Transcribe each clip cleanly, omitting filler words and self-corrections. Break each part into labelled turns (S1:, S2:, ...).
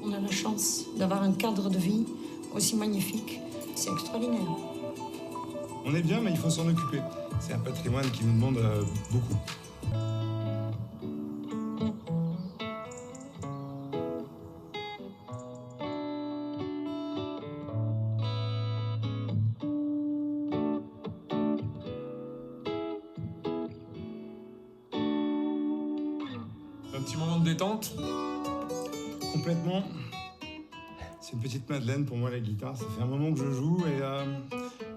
S1: On a la chance d'avoir un cadre de vie aussi magnifique. C'est extraordinaire.
S2: On est bien, mais il faut s'en occuper. C'est un patrimoine qui nous demande beaucoup.
S3: Un petit moment de détente?
S2: Complètement. C'est une petite Madeleine pour moi, la guitare. Ça fait un moment que je joue et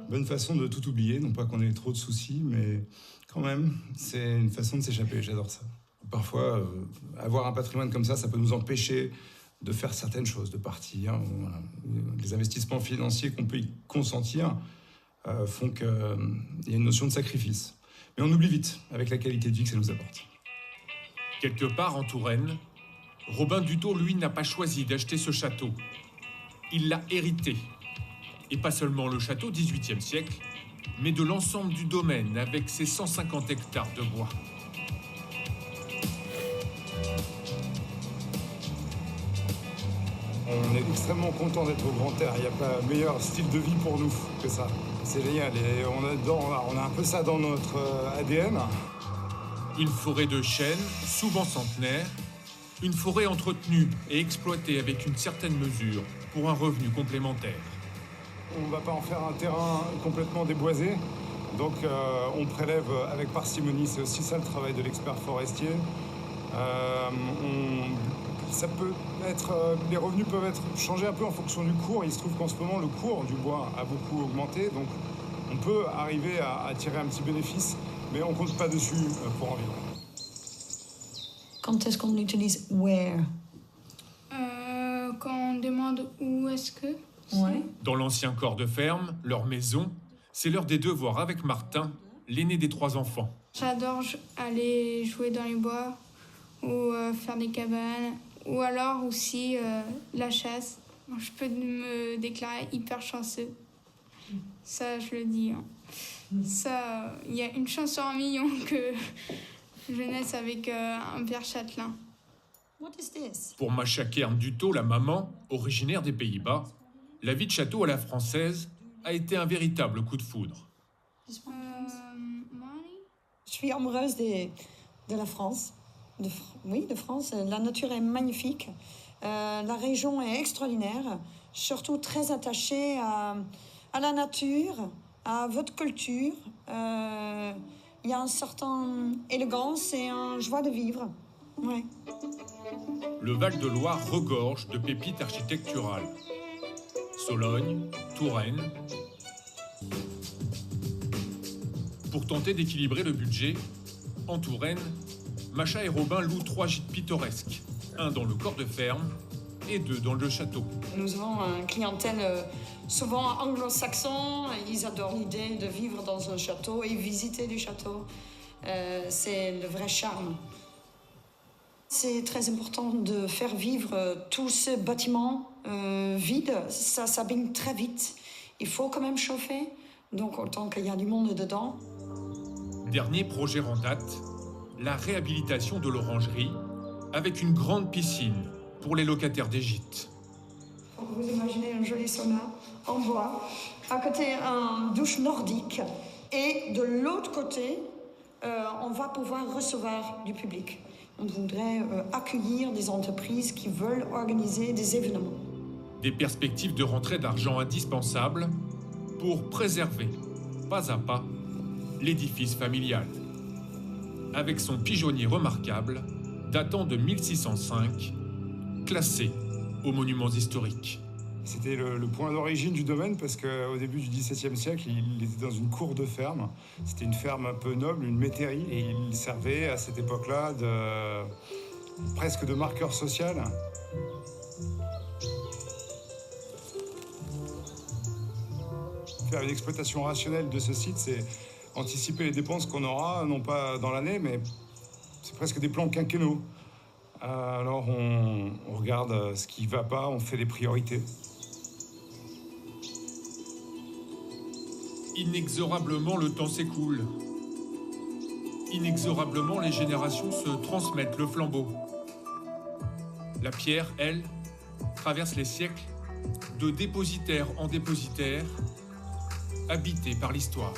S2: bonne façon de tout oublier. Non pas qu'on ait trop de soucis, mais quand même, c'est une façon de s'échapper. J'adore ça. Parfois, avoir un patrimoine comme ça peut nous empêcher de faire certaines choses, de partir. Voilà. Les investissements financiers qu'on peut y consentir font qu'il y a une notion de sacrifice. Mais on oublie vite avec la qualité de vie que ça nous apporte.
S3: Quelque part en Touraine, Robin Duthot, lui, n'a pas choisi d'acheter ce château. Il l'a hérité. Et pas seulement le château 18e siècle, mais de l'ensemble du domaine avec ses 150 hectares de bois.
S2: On est extrêmement content d'être au Grand Air. Il n'y a pas meilleur style de vie pour nous que ça. C'est génial. Et on a un peu ça dans notre ADN.
S3: Une forêt de chênes, souvent centenaire, une forêt entretenue et exploitée avec une certaine mesure pour un revenu complémentaire.
S2: On ne va pas en faire un terrain complètement déboisé, donc on prélève avec parcimonie. C'est aussi ça le travail de l'expert forestier. Ça peut être, les revenus peuvent être changés un peu en fonction du cours. Il se trouve qu'en ce moment, le cours du bois a beaucoup augmenté, donc on peut arriver à tirer un petit bénéfice, mais on ne compte pas dessus pour en vivre.
S1: Quand est-ce qu'on utilise where?
S4: Quand on demande où est-ce que...
S1: Ouais.
S3: Dans l'ancien corps de ferme, leur maison, c'est l'heure des devoirs avec Martin, l'aîné des 3 enfants.
S4: J'adore aller jouer dans les bois ou faire des cabanes ou alors aussi la chasse. Je peux me déclarer hyper chanceux. Ça, je le dis. Hein. Ça, il y a une chance sur 1 million que je naisse avec un père châtelain.
S1: What is this?
S3: Pour Masha Kern Duthot, la maman, originaire des Pays-Bas, la vie de château à la française a été un véritable coup de foudre.
S4: Money?
S1: Je suis amoureuse de la France. De France. La nature est magnifique. La région est extraordinaire. Surtout très attachée à la nature, à votre culture. Il y a une certaine élégance et une joie de vivre. Ouais.
S3: Le Val-de-Loire regorge de pépites architecturales. Sologne, Touraine. Pour tenter d'équilibrer le budget, en Touraine, Masha et Robin louent 3 gîtes pittoresques, un dans le corps de ferme et 2 dans le château.
S1: Nous avons une clientèle souvent anglo-saxon. Ils adorent l'idée de vivre dans un château et visiter du château. C'est le vrai charme. C'est très important de faire vivre tous ces bâtiments vides. Ça s'abîme très vite. Il faut quand même chauffer, donc autant qu'il y a du monde dedans.
S3: Dernier projet en date, la réhabilitation de l'orangerie avec une grande piscine pour les locataires des gîtes.
S1: Vous imaginez un joli sauna en bois, à côté un douche nordique, et de l'autre côté, on va pouvoir recevoir du public. On voudrait accueillir des entreprises qui veulent organiser des événements.
S3: Des perspectives de rentrée d'argent indispensables pour préserver, pas à pas, l'édifice familial. Avec son pigeonnier remarquable, datant de 1605, classé aux monuments historiques.
S2: C'était le point d'origine du domaine parce qu'au début du XVIIe siècle, il était dans une cour de ferme. C'était une ferme un peu noble, une métairie, et il servait à cette époque-là presque de marqueur social. Faire une exploitation rationnelle de ce site, c'est anticiper les dépenses qu'on aura, non pas dans l'année, mais c'est presque des plans quinquennaux. Alors on regarde ce qui ne va pas, on fait des priorités.
S3: Inexorablement, le temps s'écoule. Inexorablement, les générations se transmettent le flambeau. La pierre, elle, traverse les siècles, de dépositaire en dépositaire, habité par l'histoire.